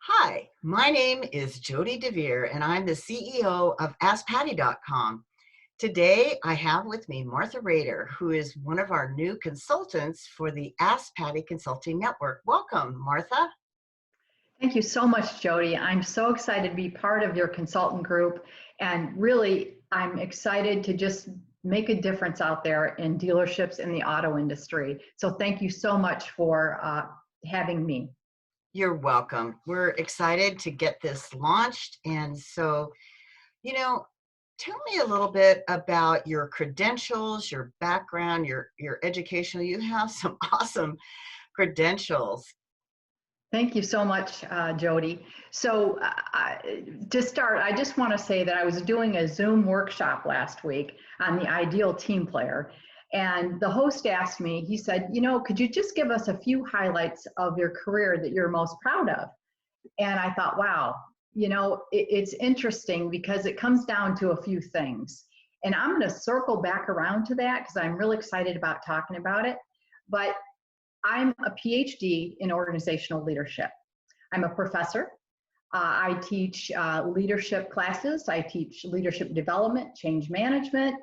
Hi, my name is Jody DeVere, and I'm the CEO of AskPatty.com. Today, I have with me Martha Rader, who is one of our new consultants for the Ask Patty Consulting Network. Welcome, Martha. Thank you so much, Jody. I'm so excited to be part of your consultant group. And really, I'm excited to just make a difference out there in dealerships in the auto industry. So thank you so much for having me. You're welcome. We're excited to get this launched. And so, tell me a little bit about your credentials, your background, your educational. You have some awesome credentials. Thank you so much, Jody. So to start, I just want to say that I was doing a Zoom workshop last week on the ideal team player. And the host asked me, he said, could you just give us a few highlights of your career that you're most proud of? And I thought, wow, it's interesting because it comes down to a few things. And I'm going to circle back around to that because I'm really excited about talking about it. But I'm a Ph.D. in organizational leadership. I'm a professor. I teach leadership classes. I teach leadership development, change management,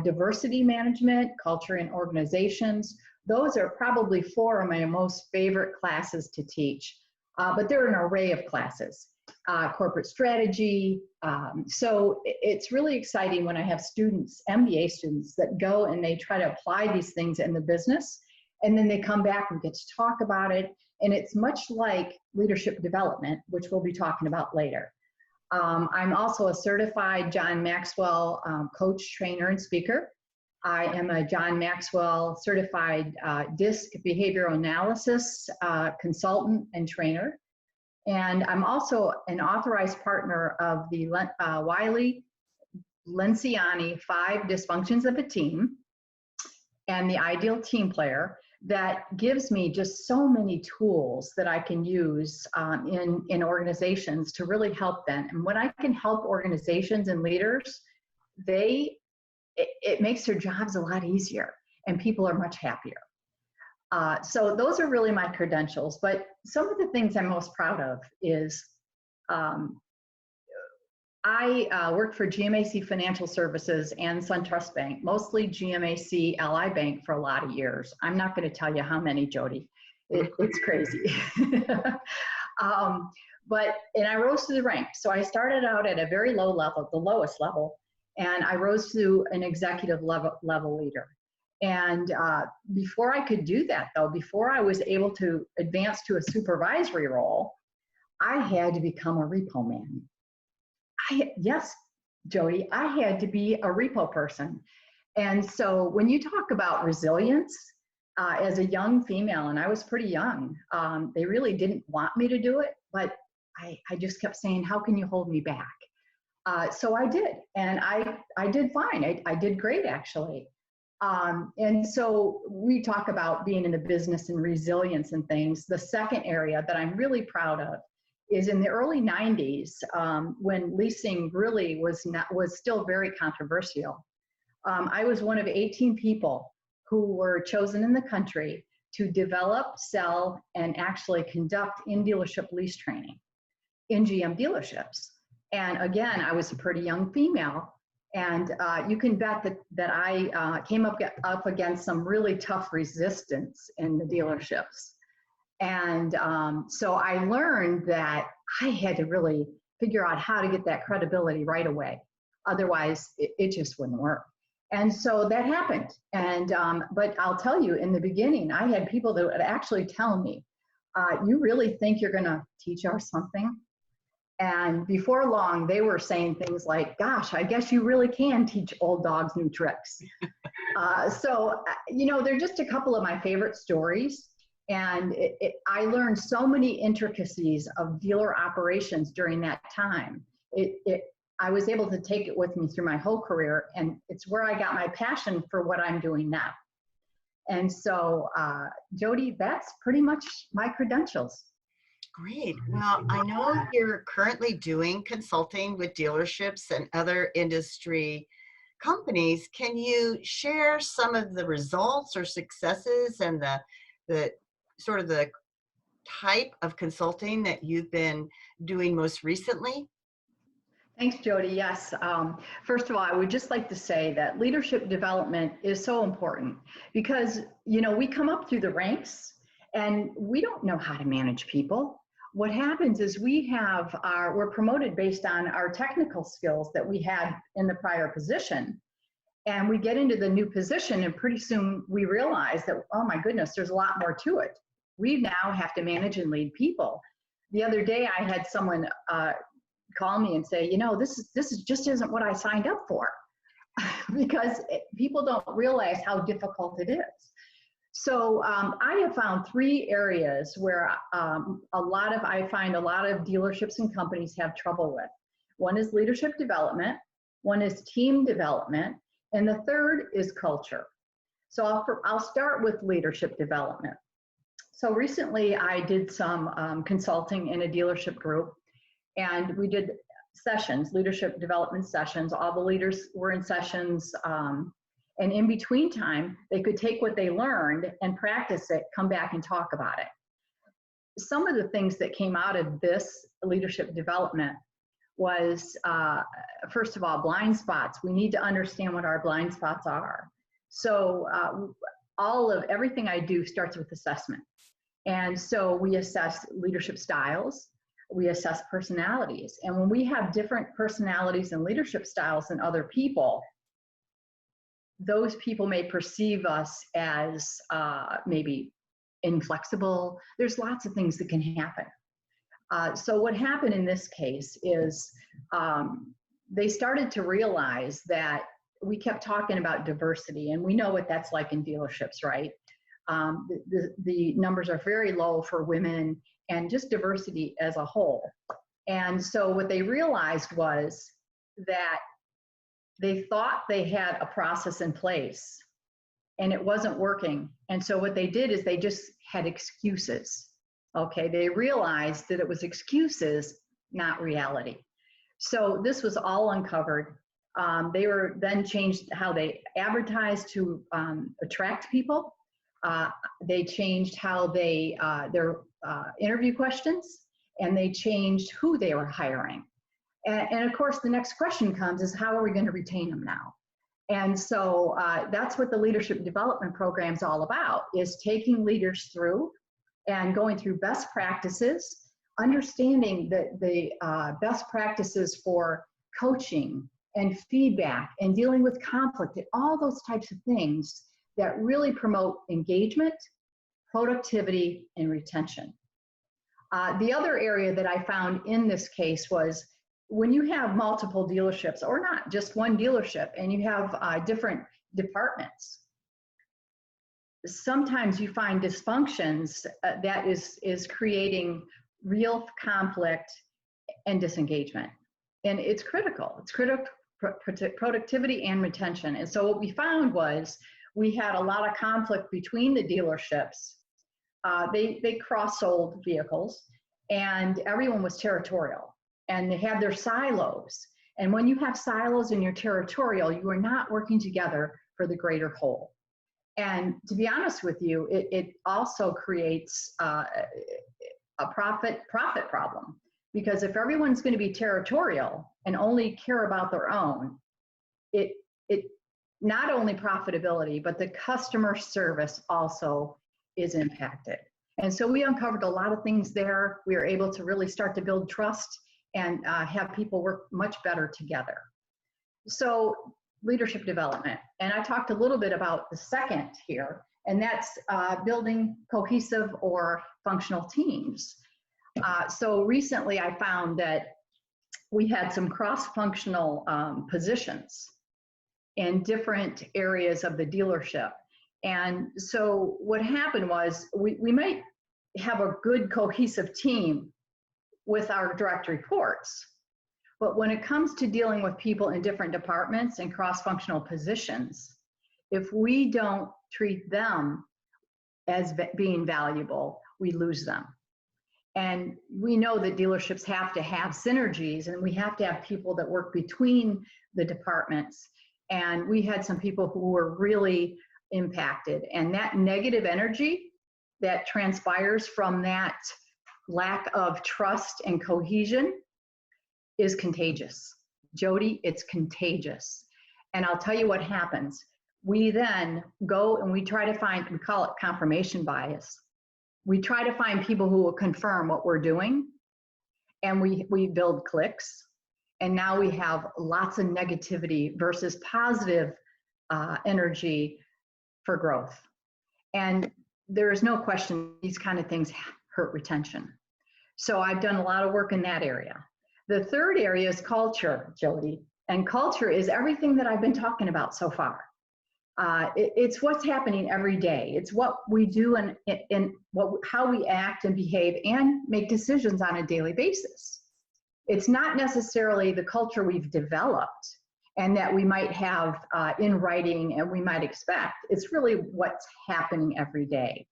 diversity management, culture in organizations. Those are probably four of my most favorite classes to teach, but there are an array of classes. Corporate strategy. So it's really exciting when I have students, MBA students, that go and they try to apply these things in the business. And then they come back and get to talk about it. And it's much like leadership development, which we'll be talking about later. I'm also a certified John Maxwell coach, trainer, and speaker. I am a John Maxwell certified DISC behavioral analysis consultant and trainer. And I'm also an authorized partner of the Wiley Lenciani 5 Dysfunctions of a Team and the Ideal Team Player. That gives me just so many tools that I can use in organizations to really help them. And when I can help organizations and leaders, it makes their jobs a lot easier and people are much happier. So those are really my credentials. But some of the things I'm most proud of is I worked for GMAC Financial Services and SunTrust Bank, mostly GMAC Ally Bank for a lot of years. I'm not going to tell you how many, Jody. It's crazy. And I rose to the ranks. So I started out at a very low level, the lowest level, and I rose to an executive level leader. And before I could do that, though, before I was able to advance to a supervisory role, I had to become a repo man. Yes, Jody, I had to be a repo person. And so when you talk about resilience, as a young female, and I was pretty young, they really didn't want me to do it, but I just kept saying, how can you hold me back? So I did, and I did fine. I did great, actually. And so we talk about being in the business and resilience and things. The second area that I'm really proud of is in the early 90s, when leasing really was still very controversial. I was one of 18 people who were chosen in the country to develop, sell, and actually conduct in-dealership lease training in GM dealerships. And again, I was a pretty young female, and you can bet that I came up against some really tough resistance in the dealerships. And so I learned that I had to really figure out how to get that credibility right away. Otherwise, it just wouldn't work. And so that happened. And but I'll tell you, in the beginning, I had people that would actually tell me, you really think you're going to teach us something? And before long, they were saying things like, gosh, I guess you really can teach old dogs new tricks. So, they're just a couple of my favorite stories. And I learned so many intricacies of dealer operations during that time. I was able to take it with me through my whole career, and it's where I got my passion for what I'm doing now. And so, Jody, that's pretty much my credentials. Great. Well, I know you're currently doing consulting with dealerships and other industry companies. Can you share some of the results or successes and the sort of the type of consulting that you've been doing most recently? Thanks, Jody. Yes. First of all, I would just like to say that leadership development is so important because, we come up through the ranks and we don't know how to manage people. What happens is we're promoted based on our technical skills that we had in the prior position. And we get into the new position and pretty soon we realize that, oh my goodness, there's a lot more to it. We now have to manage and lead people. The other day I had someone call me and say, this is just isn't what I signed up for because people don't realize how difficult it is. So I have found three areas where I find a lot of dealerships and companies have trouble with. One is leadership development, one is team development, and the third is culture. So I'll start with leadership development. So recently I did some consulting in a dealership group, and we did sessions, leadership development sessions. All the leaders were in sessions, and in between time, they could take what they learned and practice it, come back and talk about it. Some of the things that came out of this leadership development was, first of all, blind spots. We need to understand what our blind spots are. So everything I do starts with assessment. And so we assess leadership styles, we assess personalities. And when we have different personalities and leadership styles than other people, those people may perceive us as maybe inflexible. There's lots of things that can happen. So what happened in this case is they started to realize that we kept talking about diversity, and we know what that's like in dealerships, right? The numbers are very low for women and just diversity as a whole. And so what they realized was that they thought they had a process in place and it wasn't working. And so what they did is they just had excuses. Okay, they realized that it was excuses, not reality. So this was all uncovered. They were then changed how they advertised to attract people. They changed how their interview questions, and they changed who they were hiring. And of course, the next question comes is, how are we going to retain them now? And so that's what the leadership development program is all about, is taking leaders through and going through best practices, understanding the best practices for coaching and feedback and dealing with conflict and all those types of things that really promote engagement, productivity, and retention. The other area that I found in this case was when you have multiple dealerships, or not just one dealership, and you have different departments, sometimes you find dysfunctions that is creating real conflict and disengagement. And it's critical. It's critical productivity and retention. And so what we found was we had a lot of conflict between the dealerships. They cross-sold vehicles, and everyone was territorial, and they had their silos. And when you have silos and you're territorial, you are not working together for the greater whole. And to be honest with you, it also creates a profit problem, because if everyone's going to be territorial and only care about their own, it not only profitability, but the customer service also is impacted. And so we uncovered a lot of things there. We were able to really start to build trust and have people work much better together. So leadership development. And I talked a little bit about the second here, and that's building cohesive or functional teams. So recently I found that we had some cross-functional positions in different areas of the dealership. And so what happened was we might have a good cohesive team with our direct reports, but when it comes to dealing with people in different departments and cross-functional positions, if we don't treat them as being valuable, we lose them. And we know that dealerships have to have synergies, and we have to have people that work between the departments. And we had some people who were really impacted, and that negative energy that transpires from that lack of trust and cohesion is contagious. Jody, it's contagious. And I'll tell you what happens. We then go and we try to find, we call it confirmation bias. We try to find people who will confirm what we're doing, and we build cliques. And now we have lots of negativity versus positive energy for growth. And there is no question these kind of things hurt retention. So I've done a lot of work in that area. The third area is culture, Jody. And culture is everything that I've been talking about so far. It's what's happening every day. It's what we do and how we act and behave and make decisions on a daily basis. It's not necessarily the culture we've developed and that we might have in writing and we might expect. It's really what's happening every day.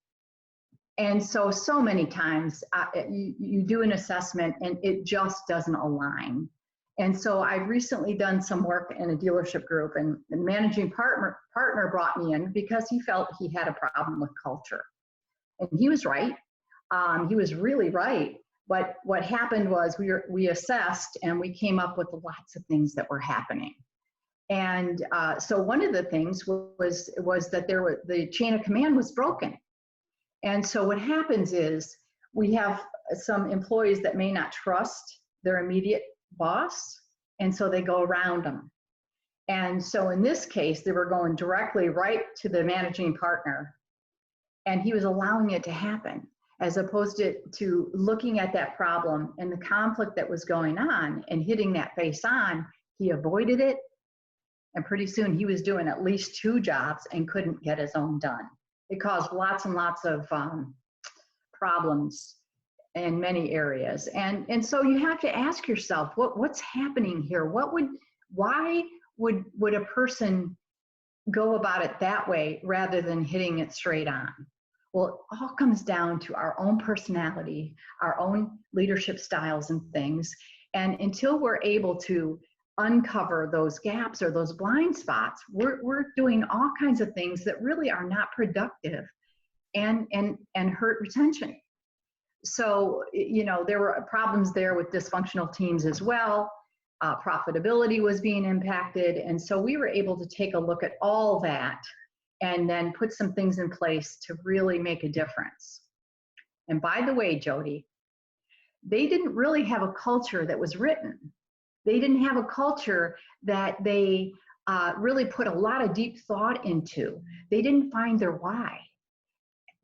And so many times you do an assessment and it just doesn't align. And so I've recently done some work in a dealership group, and the managing partner brought me in because he felt he had a problem with culture. And he was right. He was really right. But what happened was we assessed and we came up with lots of things that were happening. And so one of the things was that the chain of command was broken. And so what happens is we have some employees that may not trust their immediate boss, and so they go around them. And so in this case, they were going directly right to the managing partner, and he was allowing it to happen, as opposed to looking at that problem and the conflict that was going on and hitting that face on. He avoided it, and pretty soon he was doing at least 2 jobs and couldn't get his own done. It caused lots and lots of problems in many areas. And so you have to ask yourself, what's happening here? Why would a person go about it that way rather than hitting it straight on? Well, it all comes down to our own personality, our own leadership styles and things. And until we're able to uncover those gaps or those blind spots, we're doing all kinds of things that really are not productive and hurt retention. So, there were problems there with dysfunctional teams as well. Profitability was being impacted. And so we were able to take a look at all that and then put some things in place to really make a difference. And by the way, Jody, they didn't really have a culture that was written. They didn't have a culture that they really put a lot of deep thought into. They didn't find their why.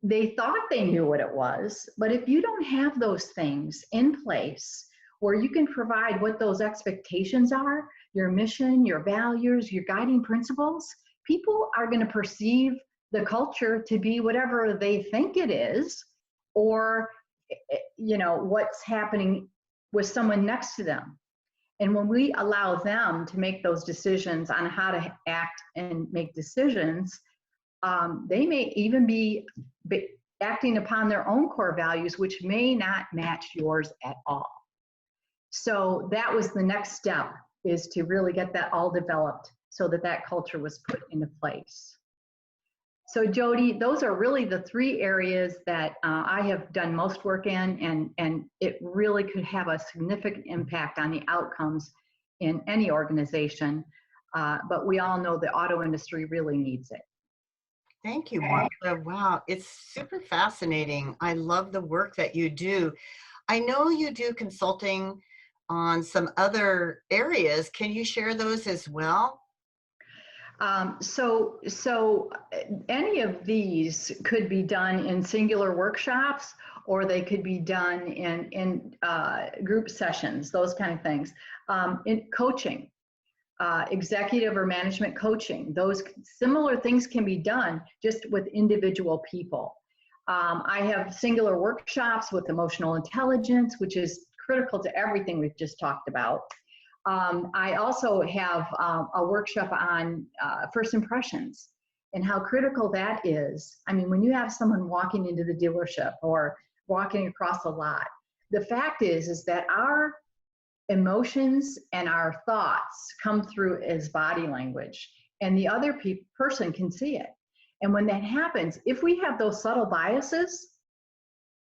They thought they knew what it was, but if you don't have those things in place where you can provide what those expectations are, your mission, your values, your guiding principles, people are going to perceive the culture to be whatever they think it is, or what's happening with someone next to them. And when we allow them to make those decisions on how to act and make decisions, they may even be acting upon their own core values, which may not match yours at all. So that was the next step, is to really get that all developed so that culture was put into place. So Jody, those are really the 3 areas that I have done most work in, and it really could have a significant impact on the outcomes in any organization. But we all know the auto industry really needs it. Thank you, Martha. Wow, it's super fascinating. I love the work that you do. I know you do consulting on some other areas. Can you share those as well? So any of these could be done in singular workshops, or they could be done in group sessions, those kind of things. In coaching, executive or management coaching, those similar things can be done just with individual people. I have singular workshops with emotional intelligence, which is critical to everything we've just talked about. I also have a workshop on first impressions and how critical that is. I mean, when you have someone walking into the dealership or walking across the lot, the fact is that our emotions and our thoughts come through as body language, and the other person can see it. And when that happens, if we have those subtle biases,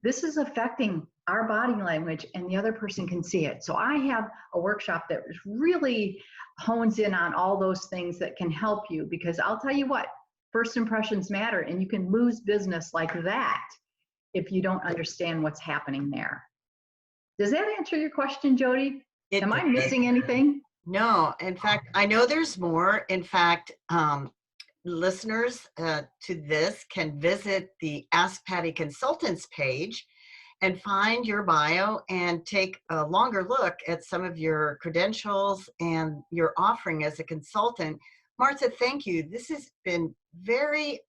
this is affecting our body language and the other person can see it. So I have a workshop that really hones in on all those things that can help you, because I'll tell you what, first impressions matter, and you can lose business like that if you don't understand what's happening there. Does that answer your question, Jody? It Am I does. missing anything? No, in fact, I know there's more. In fact, listeners to this can visit the Ask Patty Consultants page and find your bio and take a longer look at some of your credentials and your offering as a consultant. Martha, thank you. This has been very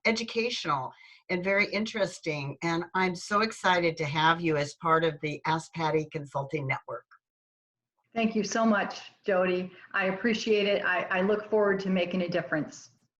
educational and very interesting, and I'm so excited to have you as part of the Ask Patty Consulting Network. Thank you so much, Jody. I appreciate it. I look forward to making a difference.